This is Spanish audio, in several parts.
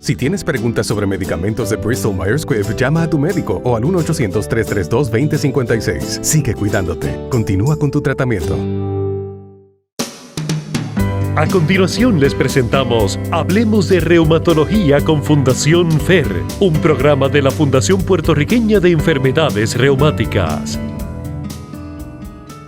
Si tienes preguntas sobre medicamentos de Bristol Myers Squibb, llama a tu médico o al 1-800-332-2056. Sigue cuidándote. Continúa con tu tratamiento. A continuación les presentamos Hablemos de Reumatología con Fundación FER, un programa de la Fundación Puertorriqueña de Enfermedades Reumáticas.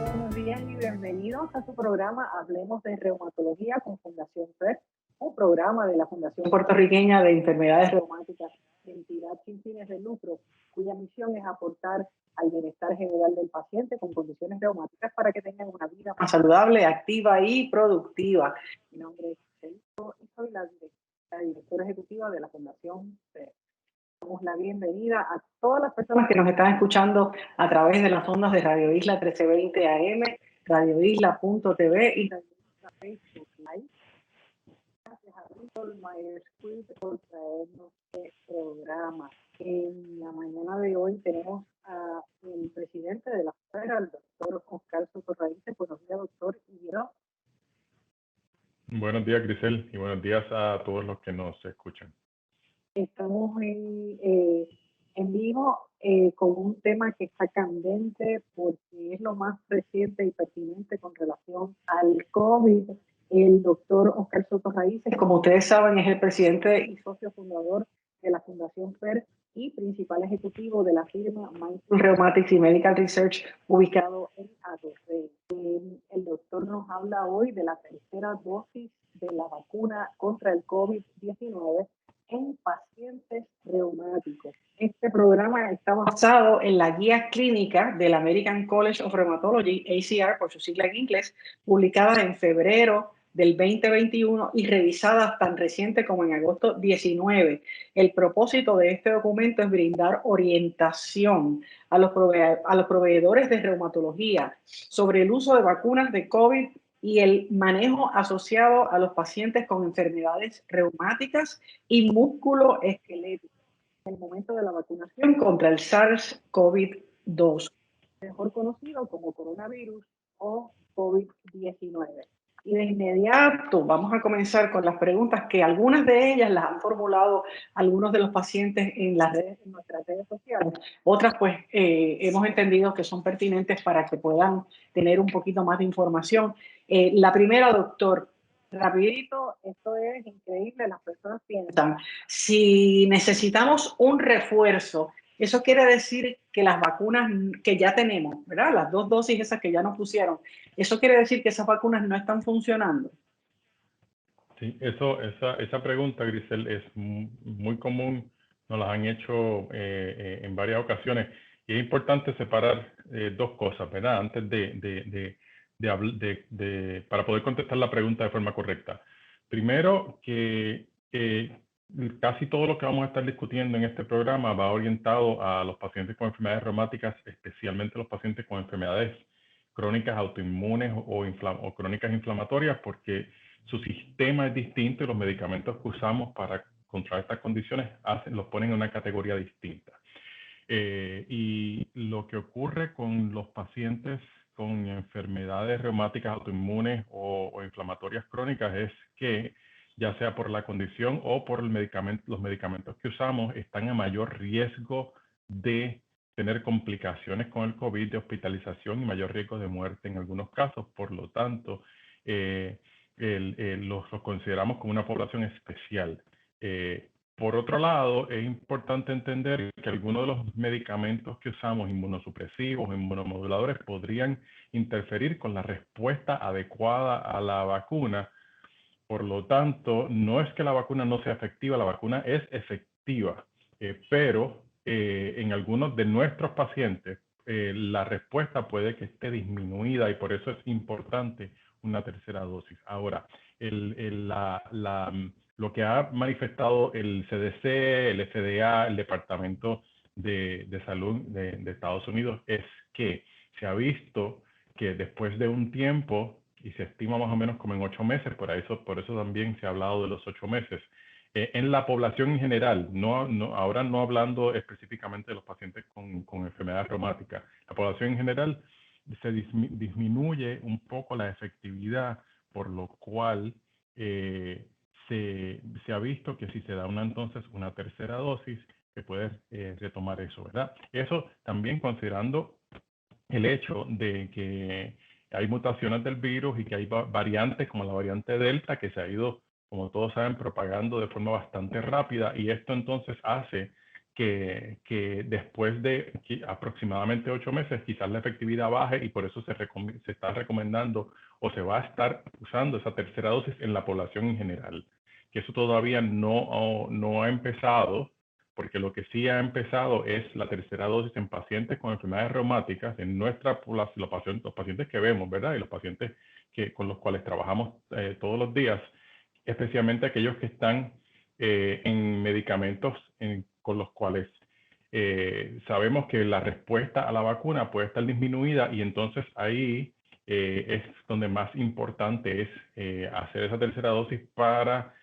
Buenos días y bienvenidos a su programa Hablemos de Reumatología con Fundación FER, un programa de la Fundación Puertorriqueña de Enfermedades Reumáticas, entidad sin fines de lucro, cuya misión es aportar al bienestar general del paciente con condiciones reumáticas para que tengan una vida más saludable, activa y productiva. Mi nombre es Celso y soy la directora ejecutiva de la Fundación FER. Damos la bienvenida a todas las personas que nos están escuchando a través de las ondas de Radio Isla 1320 AM, radioisla.tv y Radio Isla Facebook Live. Gracias a Bristol Myers Squibb por traernos este programa. En la mañana de hoy tenemos al presidente de la FER, el doctor Oscar Soto-Raíces. Buenos días, doctor. Buenos días, Grisel, y buenos días a todos los que nos escuchan. Estamos en vivo con un tema que está candente porque es lo más reciente y pertinente con relación al COVID. El doctor Oscar Soto-Raíces, como ustedes saben, es el presidente y socio fundador de la Fundación FER y principal ejecutivo de la firma Mindful Rheumatics y Medical Research, ubicado en Atorrey. El doctor nos habla hoy de la tercera dosis de la vacuna contra el COVID-19 en pacientes reumáticos. Este programa está basado en la guía clínica del American College of Rheumatology, ACR por su sigla en inglés, publicada en febrero del 2021 y revisada tan reciente como en agosto 19. El propósito de este documento es brindar orientación a los proveedores de reumatología sobre el uso de vacunas de COVID y el manejo asociado a los pacientes con enfermedades reumáticas y músculo-esqueléticas en el momento de la vacunación contra el SARS-CoV-2, mejor conocido como coronavirus o COVID-19. Y de inmediato vamos a comenzar con las preguntas que algunas de ellas las han formulado algunos de los pacientes en las redes, en nuestras redes sociales. Otras pues hemos entendido que son pertinentes para que puedan tener un poquito más de información. La primera, doctor, rapidito, esto es increíble, las personas piensan, si necesitamos un refuerzo, eso quiere decir que las vacunas que ya tenemos, ¿verdad? Las 2 dosis esas que ya nos pusieron, eso quiere decir que esas vacunas no están funcionando. Sí, esa pregunta, Grisel, es muy común, nos las han hecho en varias ocasiones, y es importante separar dos cosas, ¿verdad? Antes para poder contestar la pregunta de forma correcta. Primero, que casi todo lo que vamos a estar discutiendo en este programa va orientado a los pacientes con enfermedades reumáticas, especialmente los pacientes con enfermedades crónicas autoinmunes o crónicas inflamatorias, porque su sistema es distinto y los medicamentos que usamos para controlar estas condiciones los ponen en una categoría distinta. Y lo que ocurre con los pacientes con enfermedades reumáticas autoinmunes o inflamatorias crónicas es que, ya sea por la condición o por los medicamentos que usamos, están a mayor riesgo de tener complicaciones con el COVID, de hospitalización y mayor riesgo de muerte en algunos casos. Por lo tanto, los consideramos como una población especial. Por otro lado, es importante entender que algunos de los medicamentos que usamos, inmunosupresivos, inmunomoduladores, podrían interferir con la respuesta adecuada a la vacuna. Por lo tanto, no es que la vacuna no sea efectiva, la vacuna es efectiva, pero en algunos de nuestros pacientes la respuesta puede que esté disminuida y por eso es importante una tercera dosis. Ahora, lo que ha manifestado el CDC, el FDA, el Departamento de Salud de Estados Unidos es que se ha visto que después de un tiempo, y se estima más o menos como en 8 meses, por eso también se ha hablado de los 8 meses, en la población en general, ahora no hablando específicamente de los pacientes con enfermedades reumáticas, la población en general se disminuye un poco la efectividad, por lo cual se ha visto que si se da entonces una tercera dosis, se puede retomar eso, ¿verdad? Eso también considerando el hecho de que hay mutaciones del virus y que hay variantes como la variante Delta que se ha ido, como todos saben, propagando de forma bastante rápida, y esto entonces hace que después de aproximadamente 8 meses quizás la efectividad baje, y por eso se está recomendando o se va a estar usando esa tercera dosis en la población en general. Que eso todavía no ha empezado, porque lo que sí ha empezado es la tercera dosis en pacientes con enfermedades reumáticas, en nuestra población, los pacientes que vemos, ¿verdad? Y los pacientes con los cuales trabajamos todos los días, especialmente aquellos que están en medicamentos con los cuales sabemos que la respuesta a la vacuna puede estar disminuida, y entonces ahí es donde más importante es hacer esa tercera dosis para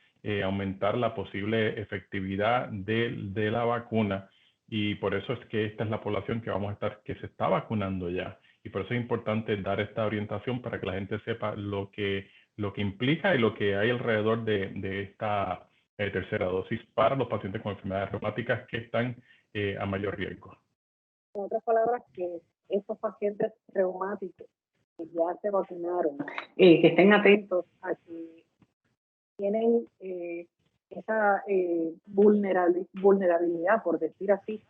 aumentar la posible efectividad de la vacuna. Y por eso es que esta es la población que se está vacunando ya. Y por eso es importante dar esta orientación para que la gente sepa lo que implica y lo que hay alrededor de esta tercera dosis para los pacientes con enfermedades reumáticas que están a mayor riesgo. En otras palabras, que estos pacientes reumáticos que ya se vacunaron, que estén atentos a que tienen esa vulnerabilidad, por decir así,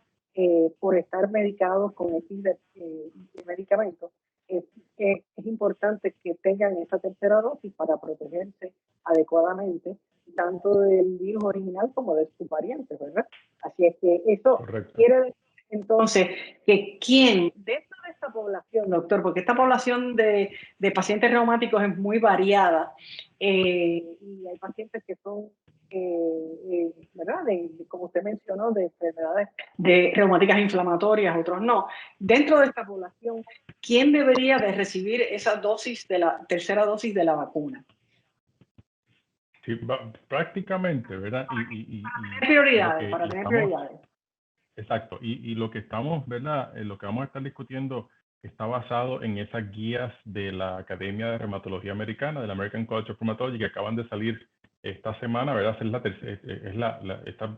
por estar medicados con X de medicamentos. Es importante que tengan esa tercera dosis para protegerse adecuadamente, tanto del virus original como de sus variantes, ¿verdad? Así es que eso Correcto. quiere decir entonces que quién dentro de esta población, doctor, porque esta población de pacientes reumáticos es muy variada, y hay pacientes que son ¿verdad? Como usted mencionó, de enfermedades reumáticas inflamatorias, otros no. Dentro de esta población, ¿quién debería de recibir esa dosis de la tercera dosis de la vacuna? Sí, prácticamente, ¿verdad? Para tener prioridades. Exacto. Y lo que estamos, ¿verdad? Lo que vamos a estar discutiendo está basado en esas guías de la Academia de Reumatología Americana, del American College of Rheumatology, que acaban de salir esta semana, ¿verdad?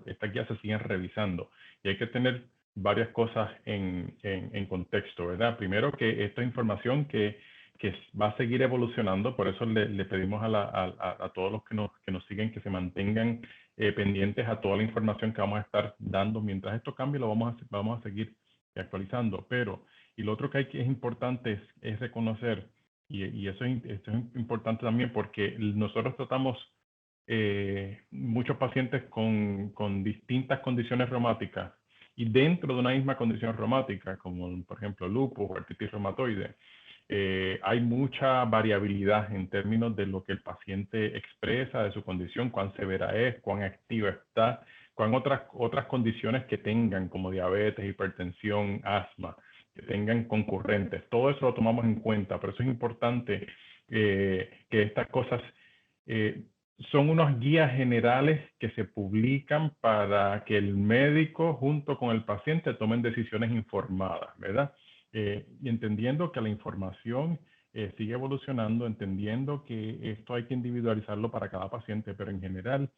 Estas guías se siguen revisando y hay que tener varias cosas en contexto, ¿verdad? Primero, que esta información que va a seguir evolucionando, por eso le pedimos a todos los que nos siguen que se mantengan pendientes a toda la información que vamos a estar dando. Mientras esto cambie, lo vamos a seguir actualizando. Y lo otro que es importante es reconocer, y esto es importante también, porque nosotros tratamos muchos pacientes con distintas condiciones reumáticas, y dentro de una misma condición reumática, como por ejemplo lupus o artritis reumatoide, hay mucha variabilidad en términos de lo que el paciente expresa de su condición, cuán severa es, cuán activa está, cuán otras condiciones que tengan, como diabetes, hipertensión, asma, que tengan concurrentes. Todo eso lo tomamos en cuenta. Por eso es importante que estas cosas son unos guías generales que se publican para que el médico junto con el paciente tomen decisiones informadas, ¿verdad? Y entendiendo que la información sigue evolucionando, entendiendo que esto hay que individualizarlo para cada paciente, pero en general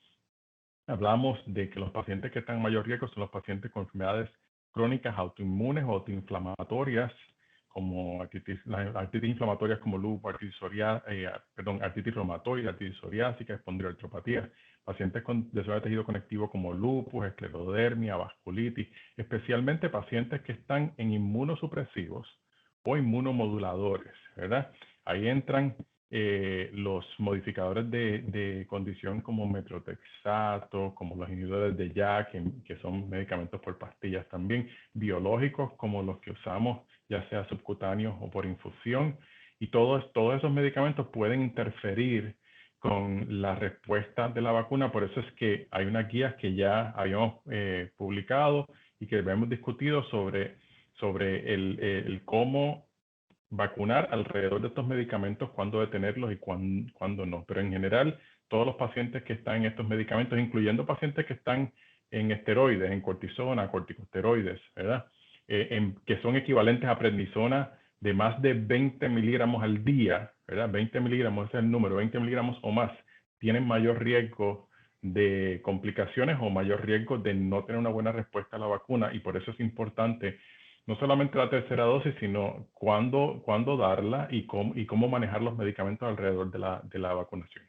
hablamos de que los pacientes que están en mayor riesgo son los pacientes con enfermedades crónicas autoinmunes o autoinflamatorias, como las artritis inflamatorias como lupus, artritis reumatoide, artritis psoriásica, espondilotropatía, pacientes con desorden de tejido conectivo como lupus, esclerodermia, vasculitis, especialmente pacientes que están en inmunosupresivos o inmunomoduladores, ¿verdad? Ahí entran los modificadores de condición como metrotexato, como los inhibidores de JAK, que son medicamentos por pastillas también, biológicos como los que usamos ya sea subcutáneos o por infusión, y todos esos medicamentos pueden interferir con la respuesta de la vacuna. Por eso es que hay unas guías que ya habíamos publicado y que hemos discutido sobre el cómo vacunar alrededor de estos medicamentos, cuándo detenerlos y cuándo no. Pero en general, todos los pacientes que están en estos medicamentos, incluyendo pacientes que están en esteroides, en cortisona, corticosteroides, ¿verdad? Que son equivalentes a prednisona de más de 20 miligramos al día, ¿verdad? 20 miligramos, ese es el número, 20 miligramos o más, tienen mayor riesgo de complicaciones o mayor riesgo de no tener una buena respuesta a la vacuna, y por eso es importante no solamente la tercera dosis, sino cuándo darla y cómo manejar los medicamentos alrededor de la vacunación.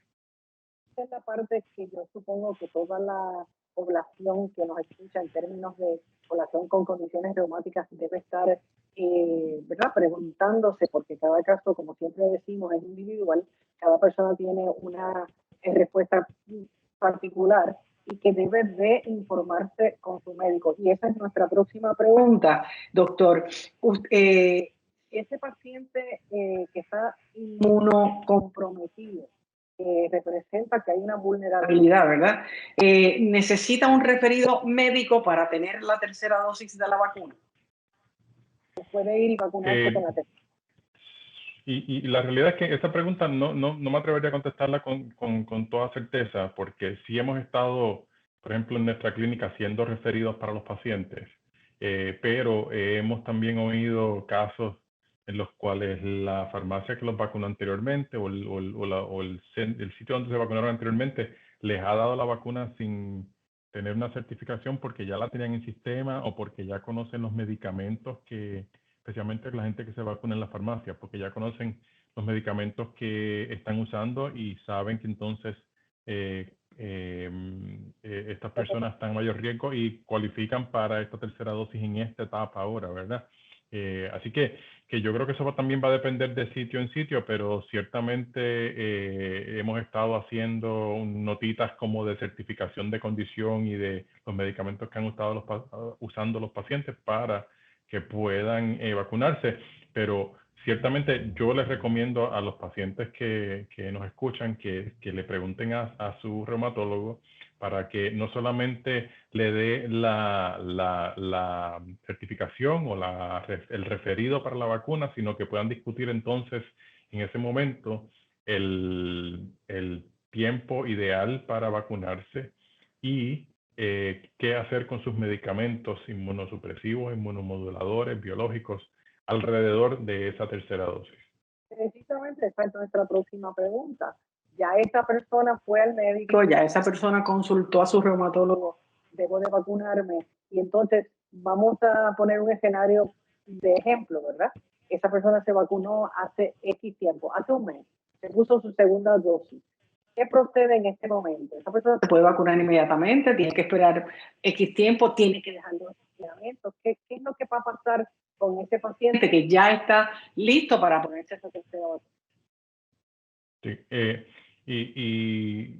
Esta es la parte que yo supongo que toda la población que nos escucha en términos de población con condiciones reumáticas debe estar ¿verdad? Preguntándose, porque cada caso, como siempre decimos, es individual, cada persona tiene una respuesta particular y que debe de informarse con su médico. Y esa es nuestra próxima pregunta, doctor. Ese paciente que está inmunocomprometido, representa que hay una vulnerabilidad, ¿verdad? ¿Necesita un referido médico para tener la tercera dosis de la vacuna? Puede ir y vacunarse con la tercera. Y la realidad es que esa pregunta no me atrevería a contestarla con toda certeza, porque sí hemos estado, por ejemplo, en nuestra clínica siendo referidos para los pacientes, pero hemos también oído casos en los cuales la farmacia que los vacunó anteriormente o el sitio donde se vacunaron anteriormente les ha dado la vacuna sin tener una certificación porque ya la tenían en sistema o porque ya conocen los medicamentos que, especialmente la gente que se vacuna en la farmacia, porque ya conocen los medicamentos que están usando y saben que entonces estas personas están en mayor riesgo y cualifican para esta tercera dosis en esta etapa ahora, ¿verdad? Así que yo creo que eso también va a depender de sitio en sitio, pero ciertamente hemos estado haciendo notitas como de certificación de condición y de los medicamentos que han estado usando los pacientes para que puedan vacunarse, pero ciertamente yo les recomiendo a los pacientes que nos escuchan que le pregunten a su reumatólogo para que no solamente le dé la certificación o el referido para la vacuna, sino que puedan discutir entonces en ese momento el tiempo ideal para vacunarse y qué hacer con sus medicamentos inmunosupresivos, inmunomoduladores, biológicos, alrededor de esa tercera dosis. Precisamente esa es nuestra próxima pregunta. Ya esa persona fue al médico, ya esa persona consultó a su reumatólogo, debo de vacunarme, y entonces vamos a poner un escenario de ejemplo, ¿verdad? Esa persona se vacunó hace X tiempo, hace un mes, se puso su segunda dosis. ¿Qué procede en este momento? Esa persona se puede vacunar inmediatamente, tiene que esperar X tiempo, tiene que dejar los medicamentos. ¿Qué es lo que va a pasar con ese paciente que ya está listo para ponerse esa tercera vacuna? Sí, y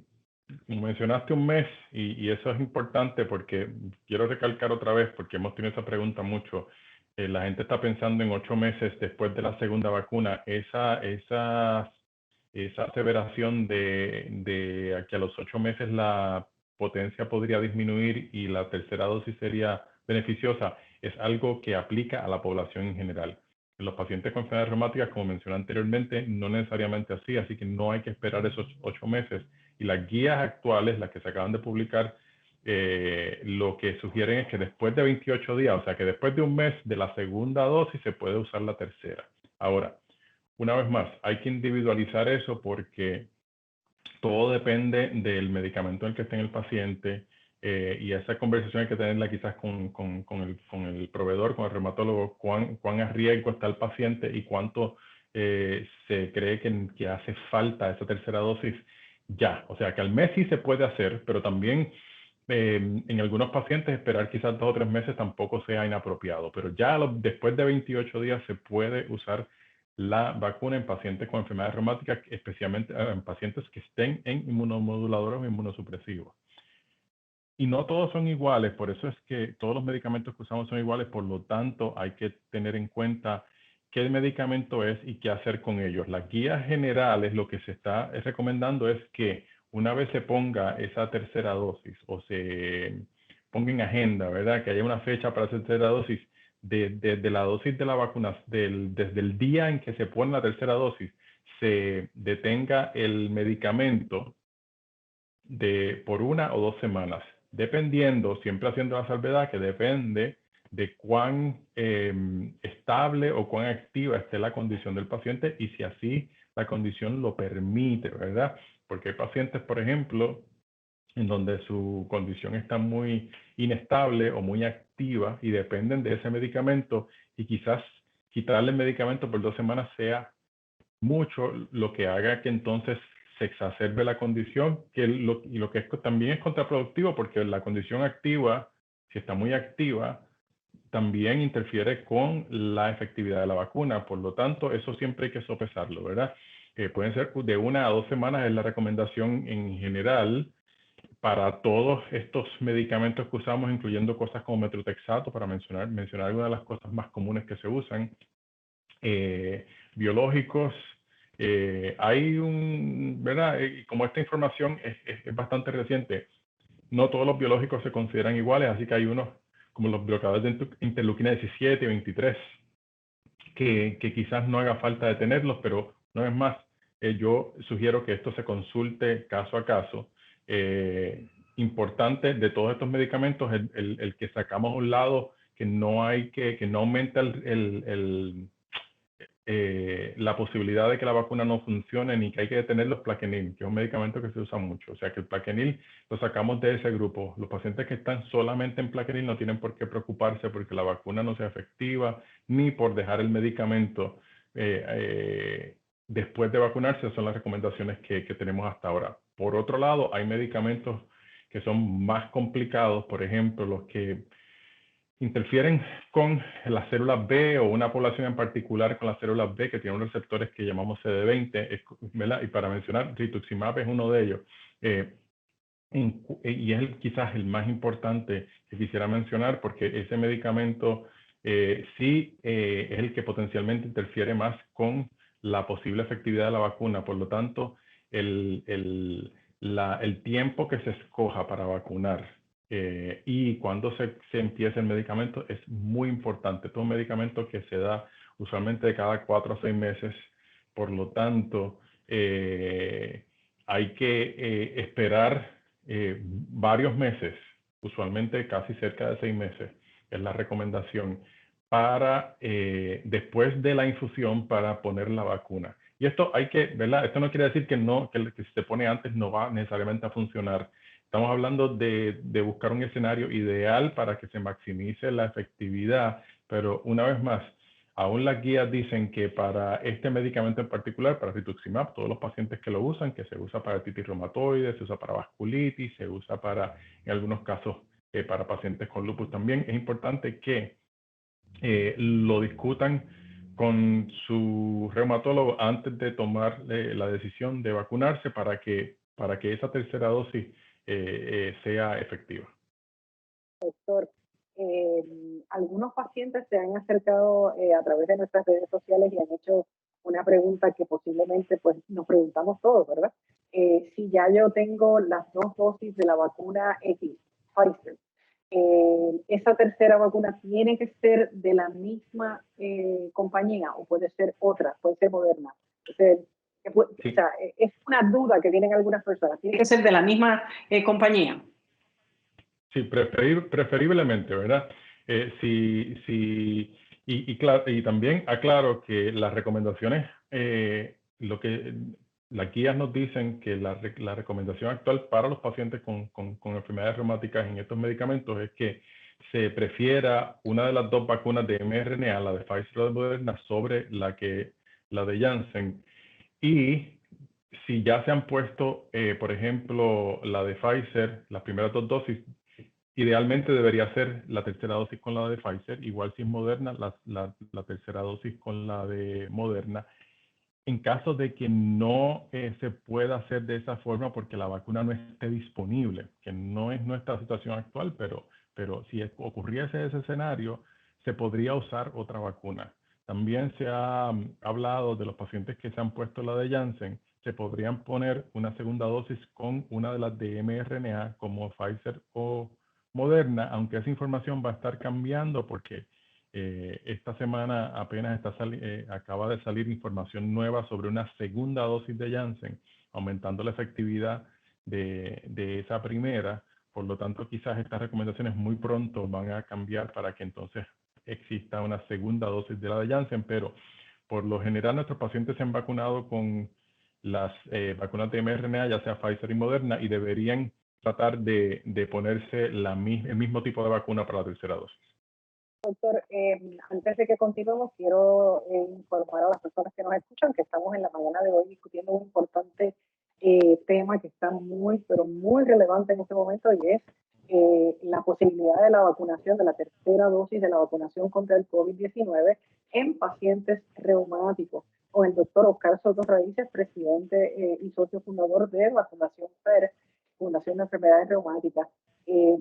como mencionaste un mes, y eso es importante porque quiero recalcar otra vez, porque hemos tenido esa pregunta mucho. La gente está pensando en 8 meses después de la segunda vacuna. Esa aseveración de que a los 8 meses la potencia podría disminuir y la tercera dosis sería beneficiosa, es algo que aplica a la población en general. En los pacientes con enfermedades reumáticas, como mencioné anteriormente, no necesariamente así que no hay que esperar esos 8 meses. Y las guías actuales, las que se acaban de publicar, lo que sugieren es que después de 28 días, o sea que después de un mes de la segunda dosis, se puede usar la tercera. Ahora, una vez más, hay que individualizar eso porque todo depende del medicamento en el que esté en el paciente, y esa conversación hay que tenerla quizás con el proveedor, con el reumatólogo, cuán a riesgo está el paciente y cuánto se cree que hace falta esa tercera dosis ya. O sea que al mes sí se puede hacer, pero también en algunos pacientes esperar quizás 2 o 3 meses tampoco sea inapropiado, pero ya después de 28 días se puede usar la vacuna en pacientes con enfermedades reumáticas, especialmente en pacientes que estén en inmunomoduladores o inmunosupresivos. Y no todos son iguales, por eso es que todos los medicamentos que usamos son iguales, por lo tanto hay que tener en cuenta qué medicamento es y qué hacer con ellos. Las guías generales, lo que se está recomendando es que una vez se ponga esa tercera dosis o se ponga en agenda, ¿verdad? Que haya una fecha para esa tercera dosis, de la dosis de la vacuna, desde el día en que se pone la tercera dosis, se detenga el medicamento por 1 o 2 semanas, dependiendo, siempre haciendo la salvedad que depende de cuán estable o cuán activa esté la condición del paciente y si así la condición lo permite, ¿verdad? Porque hay pacientes, por ejemplo, en donde su condición está muy inestable o muy activa y dependen de ese medicamento, y quizás quitarle el medicamento por 2 semanas sea mucho, lo que haga que entonces se exacerbe la condición, y lo que también es contraproductivo, porque la condición activa, si está muy activa, también interfiere con la efectividad de la vacuna. Por lo tanto, eso siempre hay que sopesarlo, ¿verdad? Pueden ser de 1 a 2 semanas, es la recomendación en general para todos estos medicamentos que usamos, incluyendo cosas como metrotexato, para mencionar algunas de las cosas más comunes que se usan. Biológicos, ¿verdad? Como esta información es bastante reciente, no todos los biológicos se consideran iguales, así que hay unos como los bloqueadores de interleuquina 17 y 23, que quizás no haga falta de tenerlos, pero una vez más, yo sugiero que esto se consulte caso a caso. Importante de todos estos medicamentos, el que sacamos a un lado, que no aumenta la posibilidad de que la vacuna no funcione, ni que hay que detener los Plaquenil, que es un medicamento que se usa mucho. O sea que el Plaquenil lo sacamos de ese grupo. Los pacientes que están solamente en Plaquenil no tienen por qué preocuparse porque la vacuna no sea efectiva, ni por dejar el medicamento después de vacunarse. Son las recomendaciones que tenemos hasta ahora. Por otro lado, hay medicamentos que son más complicados, por ejemplo, los que interfieren con las células B, o una población en particular con las células B que tiene unos receptores que llamamos CD20, ¿verdad? Y para mencionar, rituximab es uno de ellos. Y es quizás el más importante que quisiera mencionar, porque ese medicamento sí es el que potencialmente interfiere más con la posible efectividad de la vacuna. Por lo tanto, el tiempo que se escoja para vacunar y cuando se empieza el medicamento es muy importante. Todo un medicamento que se da usualmente de cada 4 a 6 meses. Por lo tanto, hay que esperar varios meses, usualmente casi cerca de 6 meses, es la recomendación, para después de la infusión, para poner la vacuna. Y esto ¿verdad? Esto no quiere decir que si se pone antes no va necesariamente a funcionar. Estamos hablando de buscar un escenario ideal para que se maximice la efectividad, pero una vez más, aún las guías dicen que para este medicamento en particular, para rituximab, todos los pacientes que lo usan, que se usa para artritis reumatoide, se usa para vasculitis, se usa en algunos casos, para pacientes con lupus también, es importante que lo discutan con su reumatólogo antes de tomar la decisión de vacunarse, para que esa tercera dosis sea efectiva. Doctor, algunos pacientes se han acercado a través de nuestras redes sociales y han hecho una pregunta que posiblemente pues nos preguntamos todos, ¿verdad? Si ya yo tengo las 2 dosis de la vacuna X, Pfizer, esa tercera vacuna tiene que ser de la misma compañía, o puede ser otra, puede ser Moderna. Entonces, Sí. o sea, es una duda que tienen algunas personas. ¿Tiene que ser de la misma compañía? Sí, preferiblemente, ¿verdad? Y también aclaro que las recomendaciones, las guías nos dicen que la recomendación actual para los pacientes con enfermedades reumáticas en estos medicamentos es que se prefiera una de las 2 vacunas de mRNA, la de Pfizer o de Moderna, sobre la de Janssen. Y si ya se han puesto, por ejemplo, la de Pfizer, las primeras 2 dosis, idealmente debería ser la tercera dosis con la de Pfizer, igual si es Moderna, la tercera dosis con la de Moderna. En caso de que no se pueda hacer de esa forma porque la vacuna no esté disponible, que no es nuestra situación actual, pero si ocurriese ese escenario, se podría usar otra vacuna. También se ha hablado de los pacientes que se han puesto la de Janssen, se podrían poner una segunda dosis con una de las de mRNA como Pfizer o Moderna, aunque esa información va a estar cambiando porque esta semana apenas acaba de salir información nueva sobre una segunda dosis de Janssen, aumentando la efectividad de esa primera. Por lo tanto, quizás estas recomendaciones muy pronto van a cambiar para que entonces exista una segunda dosis de la de Janssen, pero por lo general nuestros pacientes se han vacunado con las vacunas de mRNA, ya sea Pfizer y Moderna, y deberían tratar de ponerse el mismo tipo de vacuna para la tercera dosis. Doctor, antes de que continuemos, quiero informar a las personas que nos escuchan que estamos en la mañana de hoy discutiendo un importante tema que está muy, pero muy relevante en este momento, y es la posibilidad de la vacunación, de la tercera dosis de la vacunación contra el COVID-19 en pacientes reumáticos, con el doctor Oscar Soto Raíces, presidente y socio fundador de la Fundación FER, Fundación de Enfermedades Reumáticas.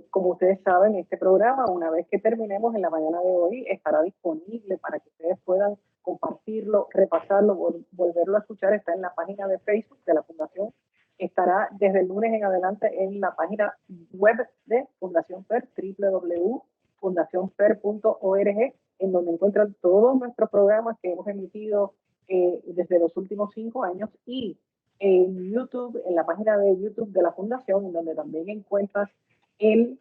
Como ustedes saben, este programa, una vez que terminemos en la mañana de hoy, estará disponible para que ustedes puedan compartirlo, repasarlo, volverlo a escuchar. Está en la página de Facebook de la Fundación. Estará desde el lunes en adelante en la página web de Fundación FER, www.fundacionfer.org, en donde encuentran todos nuestros programas que hemos emitido desde los últimos 5 años, y en YouTube, en la página de YouTube de la Fundación, en donde también encuentras el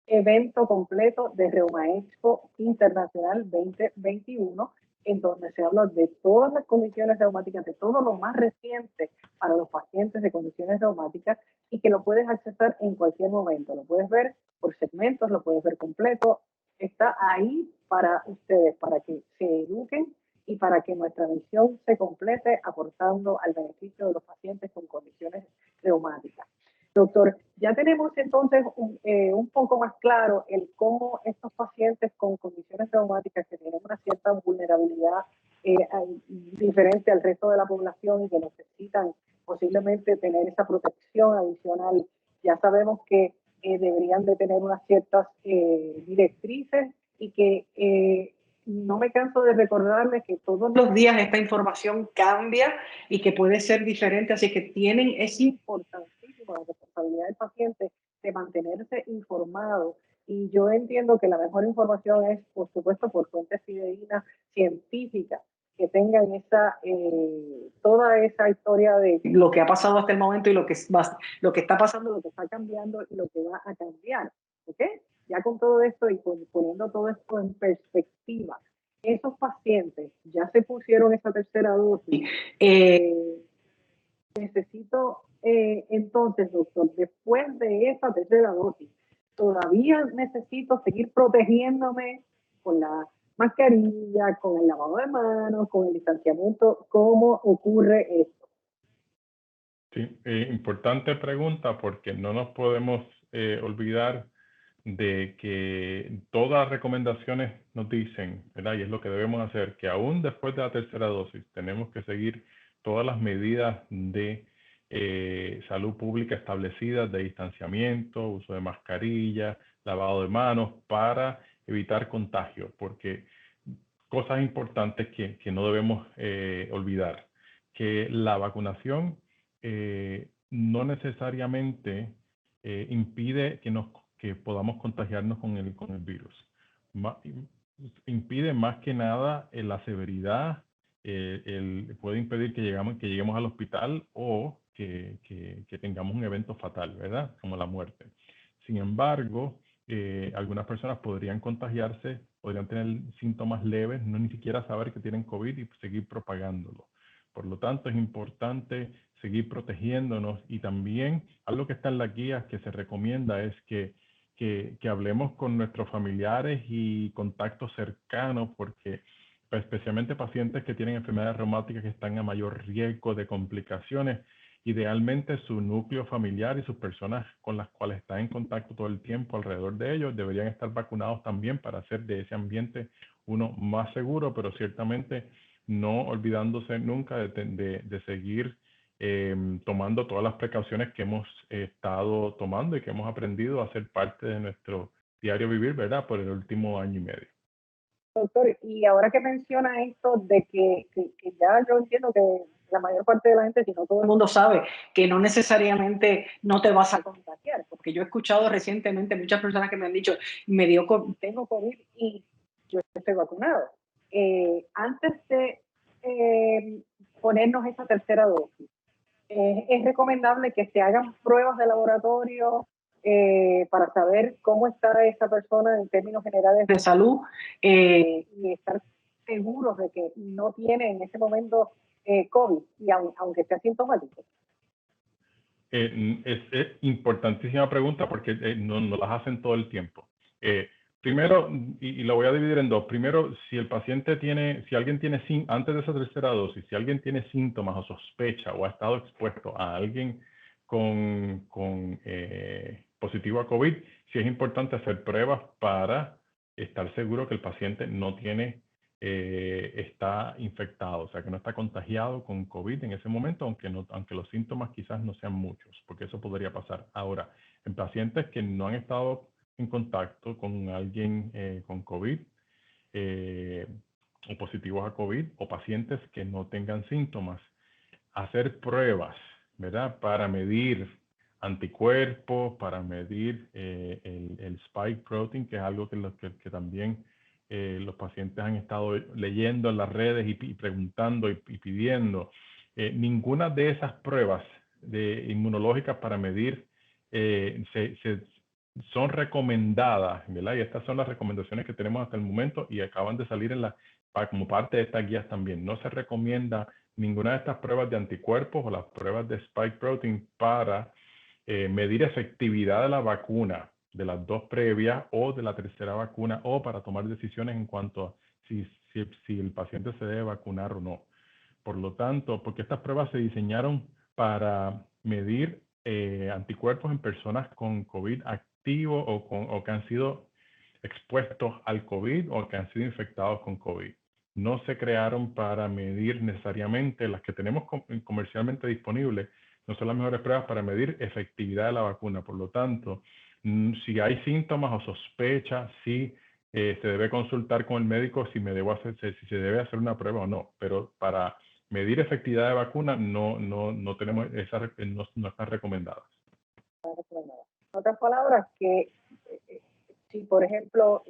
evento completo de Reuma Expo Internacional 2021, en donde se habla de todas las condiciones reumáticas, de todo lo más reciente para los pacientes de condiciones reumáticas, y que lo puedes accesar en cualquier momento. Lo puedes ver por segmentos, lo puedes ver completo. Está ahí para ustedes, para que se eduquen y para que nuestra misión se complete aportando al beneficio de los pacientes con condiciones reumáticas. Doctor, ya tenemos entonces un poco más claro el cómo estos pacientes con condiciones reumáticas que tienen una cierta vulnerabilidad diferente al resto de la población y que necesitan posiblemente tener esa protección adicional, ya sabemos que deberían de tener unas ciertas directrices, y que no me canso de recordarles que todos los días esta información cambia y que puede ser diferente, así que es importantísimo la responsabilidad del paciente de mantenerse informado. Y yo entiendo que la mejor información es, por supuesto, por fuentes fidedignas, científicas, que tengan toda esa historia de lo que ha pasado hasta el momento y lo que está pasando, lo que está cambiando y lo que va a cambiar. ¿Ok? Ya con todo esto y poniendo todo esto en perspectiva, esos pacientes ya se pusieron esa tercera dosis. Necesito entonces, doctor, después de esa tercera dosis, todavía necesito seguir protegiéndome con la mascarilla, con el lavado de manos, con el distanciamiento. ¿Cómo ocurre esto? Sí, importante pregunta, porque no nos podemos olvidar de que todas las recomendaciones nos dicen, ¿verdad? Y es lo que debemos hacer, que aún después de la tercera dosis tenemos que seguir todas las medidas de salud pública establecidas, de distanciamiento, uso de mascarilla, lavado de manos, para evitar contagio, porque cosas importantes que no debemos olvidar, que la vacunación no necesariamente impide que podamos contagiarnos con el virus. Impide más que nada la severidad, puede impedir que lleguemos al hospital o que tengamos un evento fatal, ¿verdad? Como la muerte. Sin embargo, algunas personas podrían contagiarse, podrían tener síntomas leves, no ni siquiera saber que tienen COVID y seguir propagándolo. Por lo tanto, es importante seguir protegiéndonos, y también algo que está en las guías que se recomienda es que hablemos con nuestros familiares y contactos cercanos, porque especialmente pacientes que tienen enfermedades reumáticas que están a mayor riesgo de complicaciones, idealmente su núcleo familiar y sus personas con las cuales están en contacto todo el tiempo alrededor de ellos deberían estar vacunados también, para hacer de ese ambiente uno más seguro, pero ciertamente no olvidándose nunca de seguir tomando todas las precauciones que hemos estado tomando y que hemos aprendido a ser parte de nuestro diario vivir, ¿verdad? Por el último año y medio. Doctor, y ahora que menciona esto de que ya yo entiendo que la mayor parte de la gente, si no todo el mundo sabe, que no necesariamente no te vas a contagiar, porque yo he escuchado recientemente muchas personas que me han dicho, tengo COVID y yo estoy vacunado. Antes de ponernos esa tercera dosis, es recomendable que se hagan pruebas de laboratorio para saber cómo está esa persona en términos generales de salud, y estar seguros de que no tiene en ese momento COVID, y aunque sea asintomático. Es importantísima pregunta porque no las hacen todo el tiempo. Primero, y lo voy a dividir en dos. Primero, si alguien tiene, antes de esa tercera dosis, si alguien tiene síntomas o sospecha o ha estado expuesto a alguien con positivo a COVID, sí es importante hacer pruebas para estar seguro que el paciente no está infectado, o sea, que no está contagiado con COVID en ese momento, aunque los síntomas quizás no sean muchos, porque eso podría pasar. Ahora, en pacientes que no han estado en contacto con alguien con COVID o positivos a COVID, o pacientes que no tengan síntomas, hacer pruebas, ¿verdad? Para medir anticuerpos, para medir el spike protein, que es algo que también los pacientes han estado leyendo en las redes y preguntando y pidiendo. Ninguna de esas pruebas inmunológicas para medir son recomendadas, ¿verdad? Y estas son las recomendaciones que tenemos hasta el momento y acaban de salir como parte de estas guías también. No se recomienda ninguna de estas pruebas de anticuerpos o las pruebas de spike protein para medir efectividad de la vacuna, de las dos previas o de la tercera vacuna, o para tomar decisiones en cuanto a si el paciente se debe vacunar o no. Por lo tanto, porque estas pruebas se diseñaron para medir anticuerpos en personas con COVID activo o que han sido expuestos al COVID o que han sido infectados con COVID. No se crearon para medir necesariamente, las que tenemos comercialmente disponibles, no son las mejores pruebas para medir efectividad de la vacuna. Por lo tanto, si hay síntomas o sospechas, sí se debe consultar con el médico si se debe hacer una prueba o no. Pero para medir efectividad de vacuna no tenemos no están recomendadas. En otras palabras, que si por ejemplo,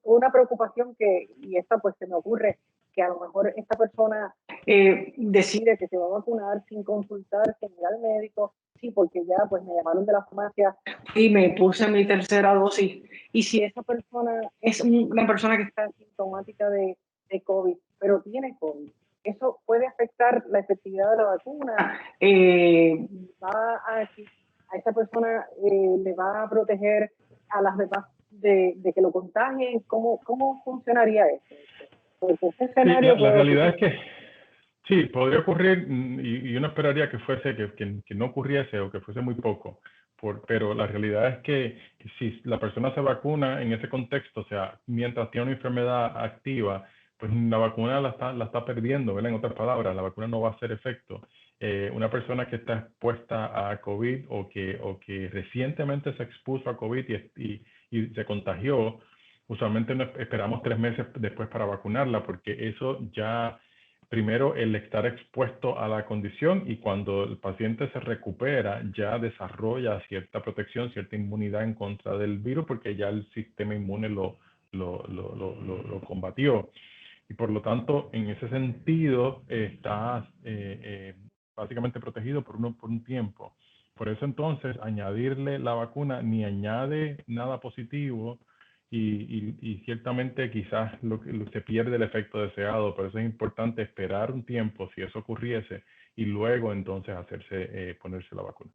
una preocupación y esta pues se me ocurre, que a lo mejor esta persona decide que se va a vacunar sin consultar, sin ir al médico, sí, porque ya pues me llamaron de la farmacia y me puse mi tercera dosis. Y si esa persona es una persona que está sintomática de COVID, pero tiene COVID, ¿eso puede afectar la efectividad de la vacuna? ¿Va a esa persona le va a proteger a las demás de que lo contagien? ¿Cómo funcionaría eso? Porque ese escenario la realidad es que sí, podría ocurrir y uno esperaría que fuese que no ocurriese o que fuese muy poco. Pero la realidad es que si la persona se vacuna en ese contexto, o sea, mientras tiene una enfermedad activa, pues la vacuna la está perdiendo, ¿verdad? En otras palabras, la vacuna no va a hacer efecto. Una persona que está expuesta a COVID o que recientemente se expuso a COVID y se contagió, usualmente esperamos 3 meses después para vacunarla, porque eso ya, primero, el estar expuesto a la condición, y cuando el paciente se recupera ya desarrolla cierta protección, cierta inmunidad en contra del virus, porque ya el sistema inmune lo combatió. Y por lo tanto, en ese sentido, está básicamente protegido por un tiempo. Por eso entonces, añadirle la vacuna ni añade nada positivo y ciertamente quizás se pierde el efecto deseado. Por eso es importante esperar un tiempo si eso ocurriese y luego entonces ponerse la vacuna.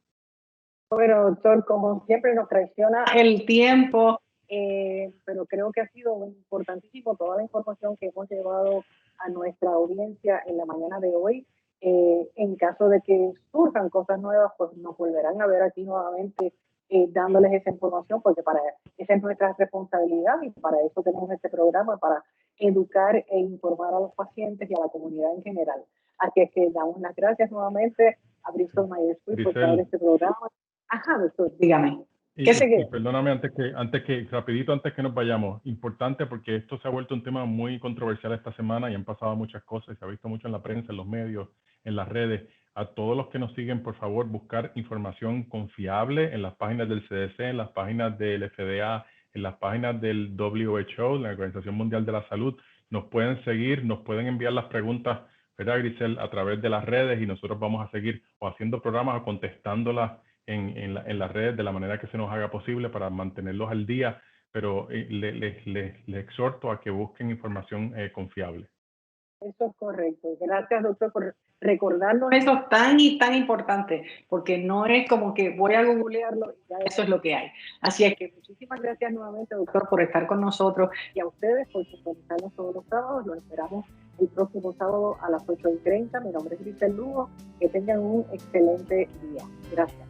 Bueno, doctor, como siempre nos traiciona el tiempo, pero creo que ha sido importantísimo toda la información que hemos llevado a nuestra audiencia en la mañana de hoy. En caso de que surjan cosas nuevas, pues nos volverán a ver aquí nuevamente dándoles esa información, porque esa es nuestra responsabilidad y para eso tenemos este programa, para educar e informar a los pacientes y a la comunidad en general. Así es que damos las gracias nuevamente a Bristol Myers Squibb por traer este programa. Ajá, doctor, dígame. ¿Qué se queda? Y perdóname, antes que nos vayamos, importante porque esto se ha vuelto un tema muy controversial esta semana y han pasado muchas cosas y se ha visto mucho en la prensa, en los medios, en las redes. A todos los que nos siguen, por favor, buscar información confiable en las páginas del CDC, en las páginas del FDA, en las páginas del WHO, la Organización Mundial de la Salud. Nos pueden seguir, nos pueden enviar las preguntas, ¿verdad, Grisel?, a través de las redes y nosotros vamos a seguir o haciendo programas o contestándolas en las redes de la manera que se nos haga posible para mantenerlos al día, pero les exhorto a que busquen información confiable. Eso es correcto. Gracias, doctor, por recordarnos eso tan y tan importante, porque no es como que voy a googlearlo y ya eso es lo que hay. Así es que muchísimas gracias nuevamente, doctor, por estar con nosotros y a ustedes por sintonizarnos todos los sábados. Los esperamos el próximo sábado a las 8:30. Mi nombre es Grisel Lugo. Que tengan un excelente día. Gracias.